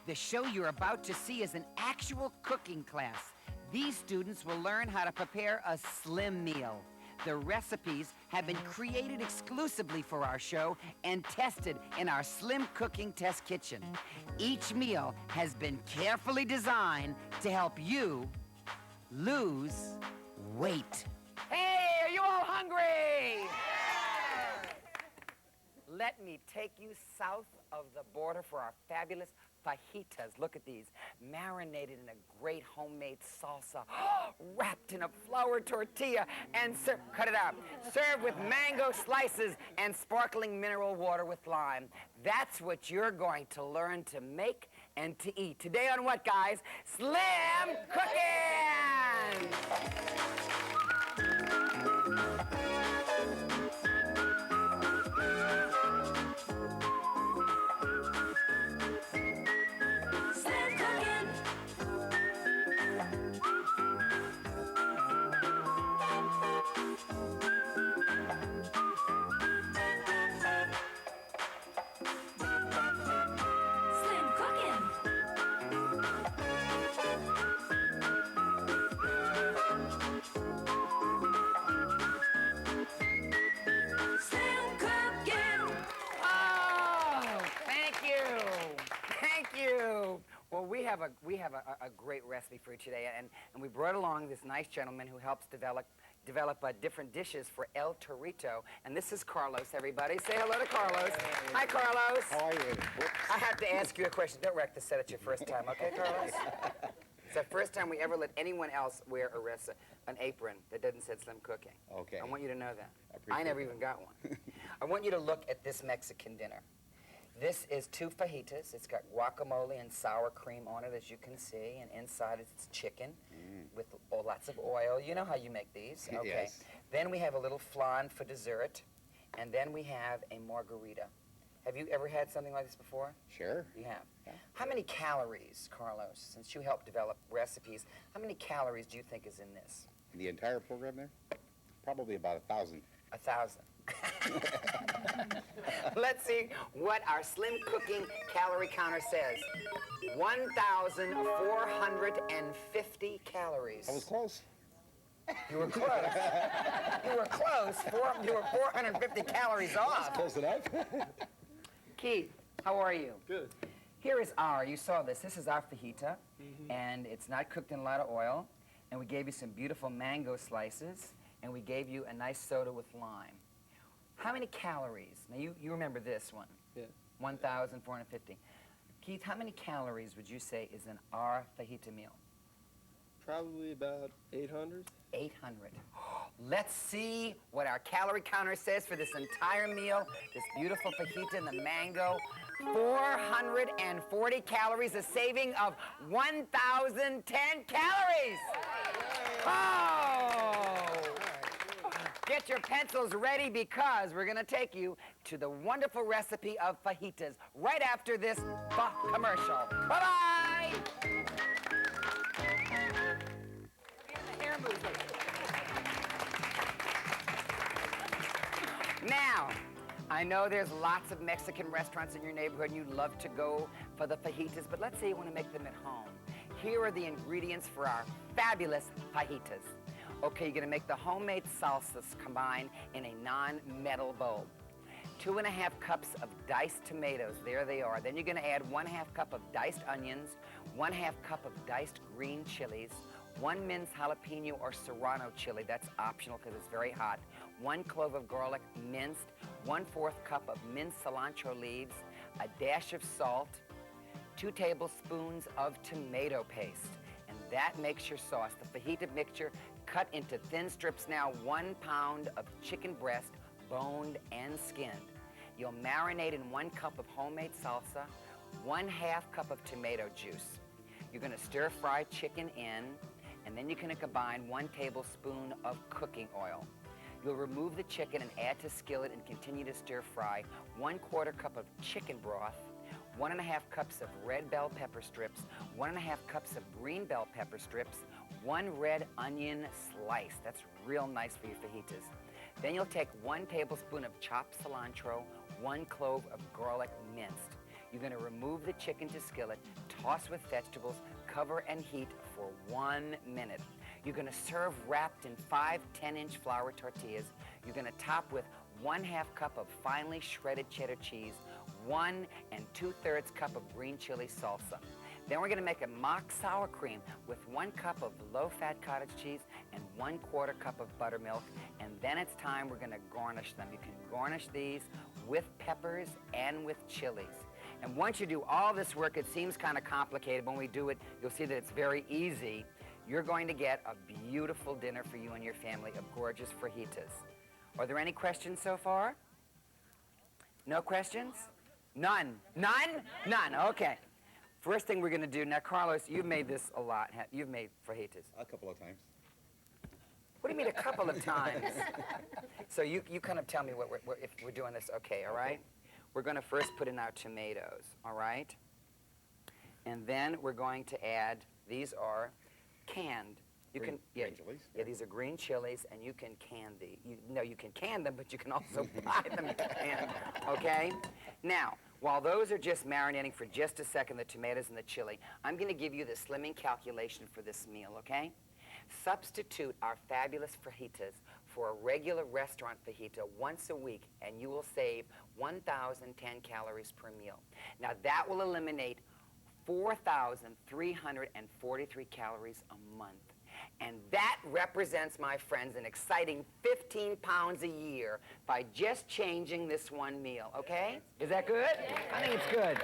The show you're about to see is an actual cooking class. These students will learn how to prepare a slim meal. The recipes have been created exclusively for our show and tested in our slim cooking test kitchen. Each meal has been carefully designed to help you lose weight. Hey, are you all hungry? Yeah! Let me take you south of the border for our fabulous fajitas. Look at these, marinated in a great homemade salsa, wrapped in a flour tortilla, and cut it out. Served with mango slices and sparkling mineral water with lime. That's what you're going to learn to make and to eat. Today on what, guys? Slim Cooking! Well, we have a great recipe for you today, and we brought along this nice gentleman who helps develop different dishes for El Torito. And this is Carlos, everybody. Say hello to Carlos. Hey. Hi, Carlos. How are you? I have to ask you a question. Don't wreck the set at your first time, okay, Carlos? It's the first time we ever let anyone else wear an apron that doesn't say Slim Cooking. Okay. I want you to know that. I never even got one. I want you to look at this Mexican dinner. This is 2 fajitas. It's got guacamole and sour cream on it, as you can see, and inside it's chicken with lots of oil. You know how you make these. Okay. Yes. Then we have a little flan for dessert, and then we have a margarita. Have you ever had something like this before? Sure. You have? Yeah. How many calories, Carlos, since you help develop recipes, how many calories do you think is in this? The entire program there? Probably about 1,000. 1,000. Let's see what our Slim Cooking calorie counter says. 1,450 calories. I was close. You were close. You were close. You were 450 calories off. Close enough. Keith, how are you? Good. Here is you saw this. This is our fajita, and it's not cooked in a lot of oil. And we gave you some beautiful mango slices, and we gave you a nice soda with lime. How many calories? Now, you remember this one. Yeah. 1,450. Keith, how many calories would you say is in our fajita meal? Probably about 800. 800. Let's see what our calorie counter says for this entire meal. This beautiful fajita and the mango. 440 calories, a saving of 1,010 calories. Oh! Get your pencils ready because we're going to take you to the wonderful recipe of fajitas right after this commercial. Bye-bye! Now, I know there's lots of Mexican restaurants in your neighborhood and you love to go for the fajitas, but let's say you want to make them at home. Here are the ingredients for our fabulous fajitas. Okay, you're going to make the homemade salsas combined in a non-metal bowl. 2½ cups of diced tomatoes, there they are. Then you're going to add 1/2 cup of diced onions, 1/2 cup of diced green chilies, 1 minced jalapeno or serrano chili, that's optional because it's very hot, 1 clove of garlic minced, 1/4 cup of minced cilantro leaves, a dash of salt, 2 tablespoons of tomato paste. And that makes your sauce. The fajita mixture cut into thin strips now, 1 pound of chicken breast, boned and skinned. You'll marinate in 1 cup of homemade salsa, 1/2 cup of tomato juice. You're going to stir fry chicken in, and then you're going to combine 1 tablespoon of cooking oil. You'll remove the chicken and add to skillet and continue to stir fry 1/4 cup of chicken broth, 1½ cups of red bell pepper strips, 1½ cups of green bell pepper strips, 1 red onion slice. That's real nice for your fajitas. Then you'll take 1 tablespoon of chopped cilantro, 1 clove of garlic minced. You're going to remove the chicken to skillet, toss with vegetables, cover and heat for 1 minute. You're going to serve wrapped in 5 10-inch flour tortillas. You're going to top with 1/2 cup of finely shredded cheddar cheese, 1 2/3 cup of green chili salsa. Then we're going to make a mock sour cream with 1 cup of low-fat cottage cheese and 1/4 cup of buttermilk. And then it's time we're going to garnish them. You can garnish these with peppers and with chilies. And once you do all this work, it seems kind of complicated. When we do it, you'll see that it's very easy. You're going to get a beautiful dinner for you and your family of gorgeous fajitas. Are there any questions so far? No questions? None. None? None. Okay. First thing we're going to do, now, Carlos, you've made this a lot. You've made fajitas. A couple of times. What do you mean a couple of times? So you kind of tell me if we're doing this okay, all right? We're going to first put in our tomatoes, all right? And then we're going to add, these are canned. Green chilies? Yeah, these are green chilies, and you can can these. You can can them, but you can also buy them canned, okay? Now, while those are just marinating for just a second, the tomatoes and the chili, I'm going to give you the slimming calculation for this meal, okay? Substitute our fabulous fajitas for a regular restaurant fajita once a week, and you will save 1,010 calories per meal. Now, that will eliminate 4,343 calories a month. And that represents, my friends, an exciting 15 pounds a year by just changing this one meal, okay? Is that good? I think it's good.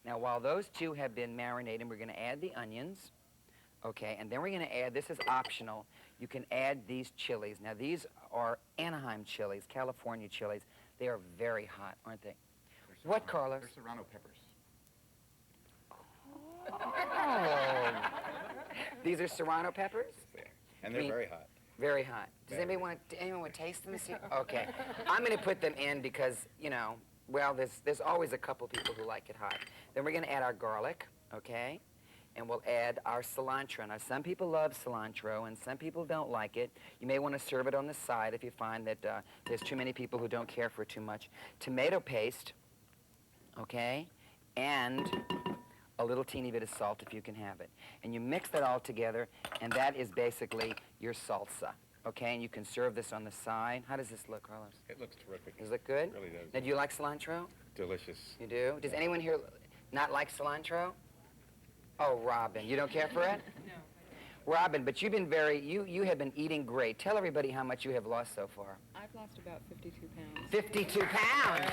Now, while those two have been marinating, we're going to add the onions, okay? And then we're going to add, this is optional, you can add these chilies. Now, these are Anaheim chilies, California chilies. They are very hot, aren't they? What, Carlos? They're serrano peppers. Oh. These are serrano peppers? And they're very hot. Very hot. Does Very. anyone want to taste them? Okay. I'm going to put them in because, well, there's always a couple people who like it hot. Then we're going to add our garlic, okay? And we'll add our cilantro. Now, some people love cilantro, and some people don't like it. You may want to serve it on the side if you find that there's too many people who don't care for it too much. Tomato paste, okay? And a little teeny bit of salt if you can have it. And you mix that all together, and that is basically your salsa, okay? And you can serve this on the side. How does this look, Carlos? It looks terrific. Does it look good? It really does. Now, do you like cilantro? Delicious. You do? Does anyone here not like cilantro? Oh, Robin, you don't care for it? No. Robin, but you've been you have been eating great. Tell everybody how much you have lost so far. I've lost about 52 pounds. 52 pounds!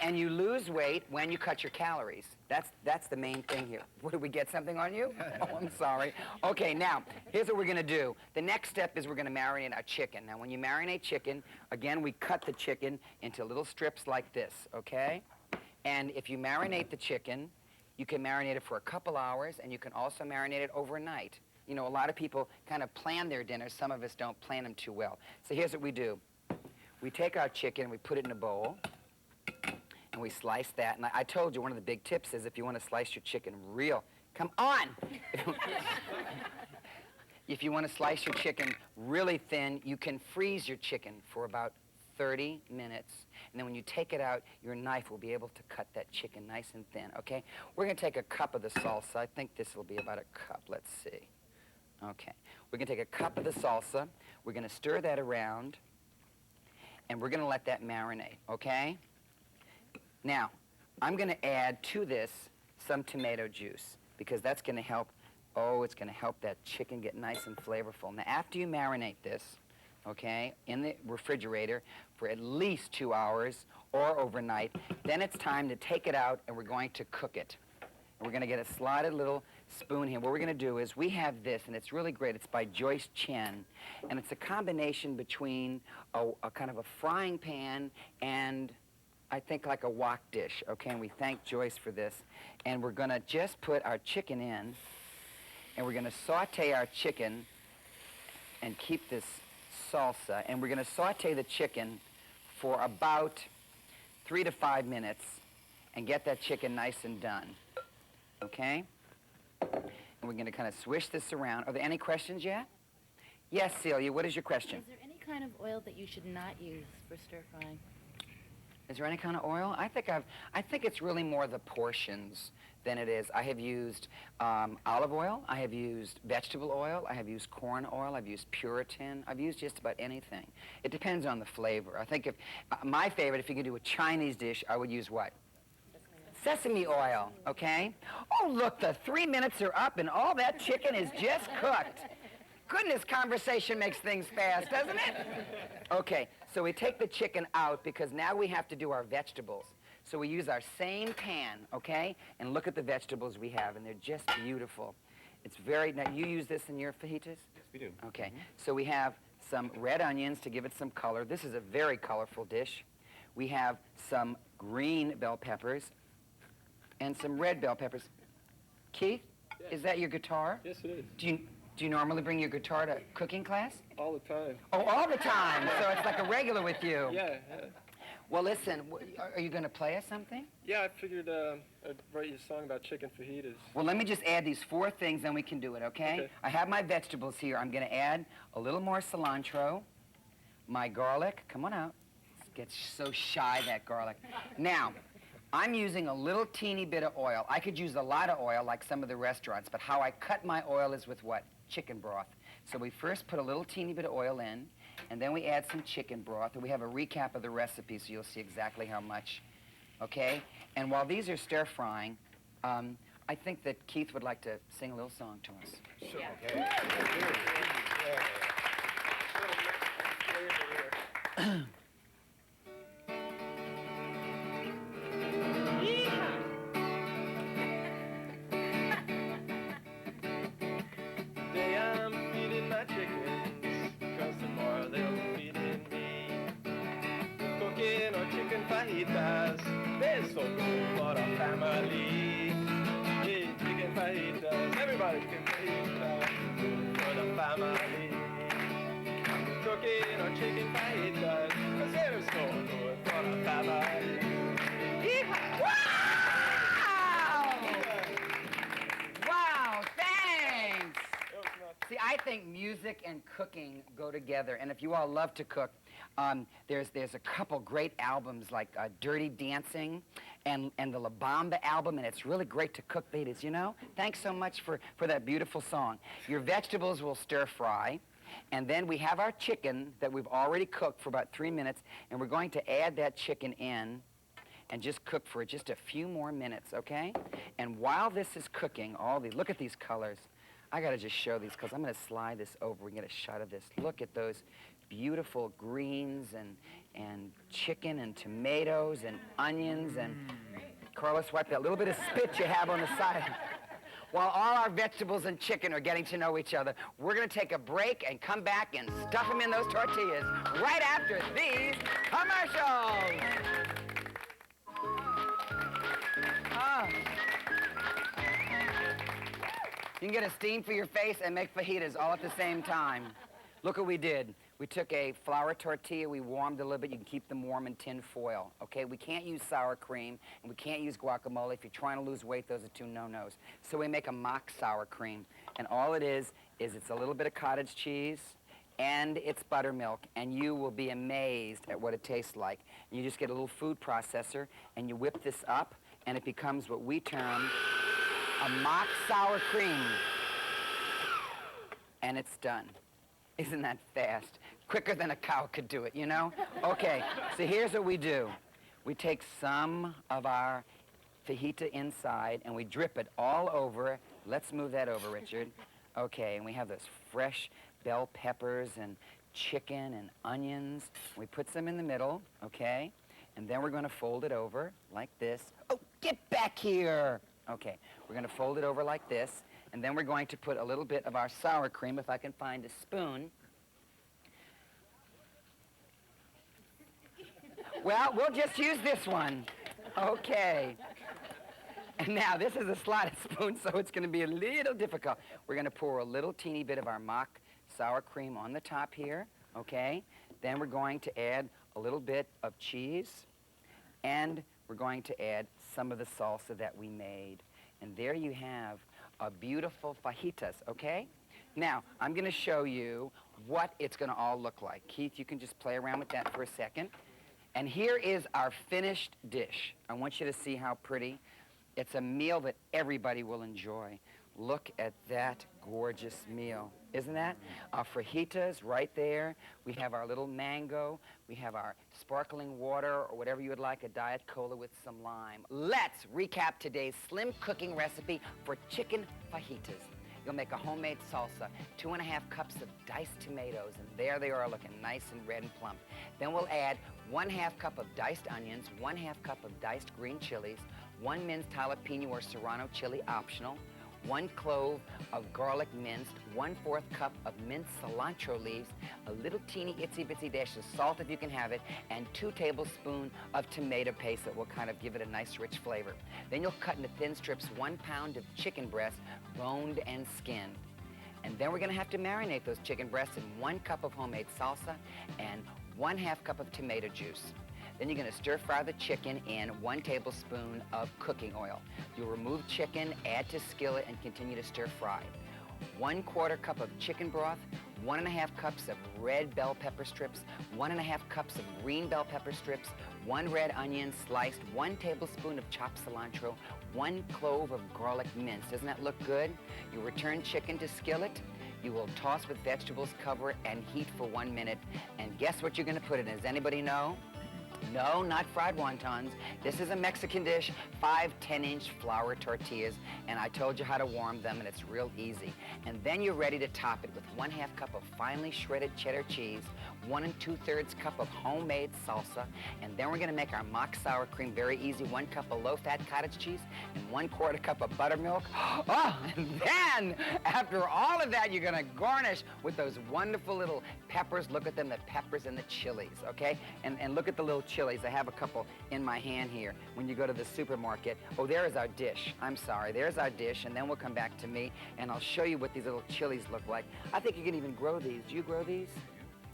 And you lose weight when you cut your calories. That's the main thing here. What, did we get something on you? Oh, I'm sorry. Okay, now, here's what we're going to do. The next step is we're going to marinate our chicken. Now, when you marinate chicken, again, we cut the chicken into little strips like this, okay? And if you marinate the chicken, you can marinate it for a couple hours, and you can also marinate it overnight. You know, a lot of people kind of plan their dinners. Some of us don't plan them too well. So here's what we do. We take our chicken, we put it in a bowl, and we slice that. And I told you one of the big tips is if you want to slice your chicken come on! If you want to slice your chicken really thin, you can freeze your chicken for about 30 minutes. And then when you take it out, your knife will be able to cut that chicken nice and thin, okay? We're going to take a cup of the salsa. I think this will be about a cup. Let's see. Okay. We're going to take a cup of the salsa. We're going to stir that around. And we're going to let that marinate, okay? Now, I'm going to add to this some tomato juice because that's going to help, it's going to help that chicken get nice and flavorful. Now, after you marinate this, okay, in the refrigerator for at least 2 hours or overnight, then it's time to take it out and we're going to cook it. And we're going to get a slotted little spoon here. What we're going to do is we have this, and it's really great. It's by Joyce Chen, and it's a combination between a kind of a frying pan and I think like a wok dish, okay? And we thank Joyce for this. And we're going to just put our chicken in, and we're going to saute our chicken and keep this salsa. And we're going to saute the chicken for about 3 to 5 minutes and get that chicken nice and done, okay? And we're going to kind of swish this around. Are there any questions yet? Yes, Celia, what is your question? Is there any kind of oil that you should not use for stir frying? Is there any kind of oil? I think it's really more the portions than it is. I have used olive oil. I have used vegetable oil. I have used corn oil. I've used Puritan. I've used just about anything. It depends on the flavor. I think if my favorite, if you could do a Chinese dish, I would use what? Sesame oil, okay? Oh, look, the 3 minutes are up and all that chicken is just cooked. Goodness, conversation makes things fast, doesn't it? Okay, so we take the chicken out because now we have to do our vegetables. So we use our same pan, okay? And look at the vegetables we have, and they're just beautiful. It's very, now you use this in your fajitas? Yes, we do. Okay, so we have some red onions to give it some color. This is a very colorful dish. We have some green bell peppers and some red bell peppers. Keith, is that your guitar? Yes, it is. Do you normally bring your guitar to cooking class? All the time. Oh, all the time, so it's like a regular with you. Yeah. Well, listen, are you going to play us something? Yeah, I figured I'd write you a song about chicken fajitas. Well, let me just add these 4 things, then we can do it, okay? Okay. I have my vegetables here. I'm going to add a little more cilantro, my garlic. Come on out. It gets so shy, that garlic. Now, I'm using a little teeny bit of oil. I could use a lot of oil like some of the restaurants, but how I cut my oil is with what? Chicken broth. So we first put a little teeny bit of oil in, and then we add some chicken broth, and we have a recap of the recipe so you'll see exactly how much, okay? And while these are stir frying, I think that Keith would like to sing a little song to us. Sure. Okay. Today I'm feeding my chickens, 'cause tomorrow they'll be feeding me. Cooking our chicken fajitas, they're so good for the family. Yeah, chicken fajitas, everybody chicken fajitas, good for the family. Cooking our chicken fajitas, 'cause they're so good for the family. Wow! Wow, thanks! See, I think music and cooking go together, and if you all love to cook, there's a couple great albums like Dirty Dancing and the La Bamba album, and it's really great to cook fajitas, you know? Thanks so much for that beautiful song. Your vegetables will stir fry, and then we have our chicken that we've already cooked for about 3 minutes, and we're going to add that chicken in and just cook for just a few more minutes, okay? And while this is cooking, look at these colors. I gotta just show these because I'm gonna slide this over. We can get a shot of this. Look at those beautiful greens and chicken and tomatoes and onions and Carlos, wipe that little bit of spit you have on the side. While all our vegetables and chicken are getting to know each other, we're gonna take a break and come back and stuff them in those tortillas right after these commercials. You can get a steam for your face and make fajitas all at the same time. Look what we did. We took a flour tortilla, we warmed it a little bit. You can keep them warm in tin foil, okay? We can't use sour cream, and we can't use guacamole. If you're trying to lose weight, those are 2 no-nos. So we make a mock sour cream, and all it is it's a little bit of cottage cheese, and it's buttermilk, and you will be amazed at what it tastes like. And you just get a little food processor, and you whip this up, and it becomes what we term a mock sour cream. And it's done. Isn't that fast? Quicker than a cow could do it, you know? Okay, so here's what we do. We take some of our fajita inside, and we drip it all over. Let's move that over, Richard. Okay, and we have those fresh bell peppers and chicken and onions. We put some in the middle, okay? And then we're going to fold it over like this. Oh, get back here! Okay, we're going to fold it over like this, and then we're going to put a little bit of our sour cream, if I can find a spoon. Well, we'll just use this one. Okay. And now, this is a slotted spoon, so it's going to be a little difficult. We're going to pour a little teeny bit of our mock sour cream on the top here, okay? Then we're going to add a little bit of cheese, and we're going to add some of the salsa that we made. And there you have a beautiful fajitas, okay? Now, I'm going to show you what it's going to all look like. Keith, you can just play around with that for a second. And here is our finished dish. I want you to see how pretty. It's a meal that everybody will enjoy. Look at that gorgeous meal. Isn't that? Our fajitas right there. We have our little mango. We have our sparkling water or whatever you would like, a Diet Cola with some lime. Let's recap today's slim cooking recipe for chicken fajitas. You'll make a homemade salsa, 2½ cups of diced tomatoes, and there they are looking nice and red and plump. Then we'll add 1/2 cup of diced onions, 1/2 cup of diced green chilies, 1 minced jalapeno or serrano chili optional, 1 clove of garlic minced, 1/4 cup of minced cilantro leaves, a little teeny itsy bitsy dash of salt if you can have it, and 2 tablespoons of tomato paste that will kind of give it a nice rich flavor. Then you'll cut into thin strips 1 pound of chicken breast, boned and skinned. And then we're gonna have to marinate those chicken breasts in 1 cup of homemade salsa and 1/2 cup of tomato juice. Then you're going to stir fry the chicken in 1 tablespoon of cooking oil. You'll remove chicken, add to skillet, and continue to stir fry. 1/4 cup of chicken broth, 1½ cups of red bell pepper strips, 1½ cups of green bell pepper strips, 1 red onion sliced, 1 tablespoon of chopped cilantro, 1 clove of garlic minced. Doesn't that look good? You return chicken to skillet. You will toss with vegetables, cover it, and heat for 1 minute. And guess what you're going to put it in? Does anybody know? No, not fried wontons. This is a Mexican dish, 5 10-inch flour tortillas, and I told you how to warm them, and it's real easy. And then you're ready to top it with 1/2 cup of finely shredded cheddar cheese, 1 2/3 cup of homemade salsa, and then we're gonna make our mock sour cream very easy, 1 cup of low-fat cottage cheese, and 1/4 cup of buttermilk. Oh, and then, after all of that, you're gonna garnish with those wonderful little peppers. Look at them, the peppers and the chilies, okay? And look at the little chilies. I have a couple in my hand here. When you go to the supermarket, oh, there is our dish. I'm sorry, there's our dish, and then we'll come back to me, and I'll show you what these little chilies look like. I think you can even grow these. Do you grow these?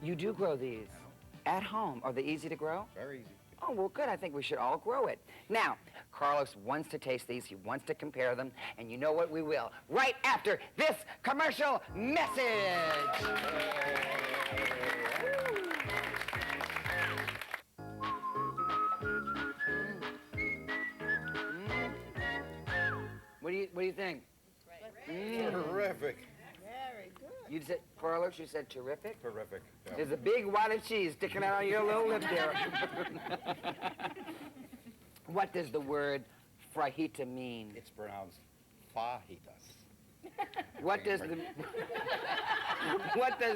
You do grow these? At home. Are they easy to grow? Very easy. Oh, well, good. I think we should all grow it. Now, Carlos wants to taste these. He wants to compare them, and you know what? We will. Right after this commercial message. What do you think? Terrific. Very good. You said, Carlos, you said terrific? Terrific. Yeah. There's a big wad of cheese sticking out of your little lip there. What does the word fajita mean? It's pronounced fajitas. What does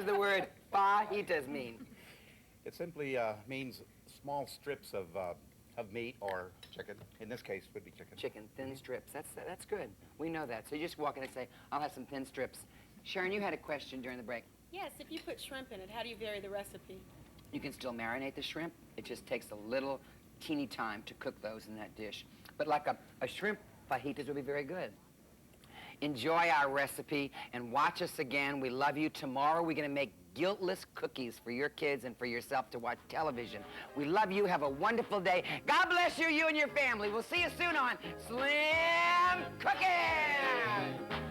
the word fajitas mean? It simply means small strips of meat or chicken. In this case, would be chicken. Chicken, thin strips. That's good. We know that. So you just walk in and say, I'll have some thin strips. Sharon, you had a question during the break. Yes, if you put shrimp in it, how do you vary the recipe? You can still marinate the shrimp. It just takes a little teeny time to cook those in that dish. But like a shrimp fajitas would be very good. Enjoy our recipe and watch us again. We love you. Tomorrow we're going to make guiltless cookies for your kids and for yourself to watch television. We love you. Have a wonderful day. God bless you, you and your family. We'll see you soon on Slim Cooking.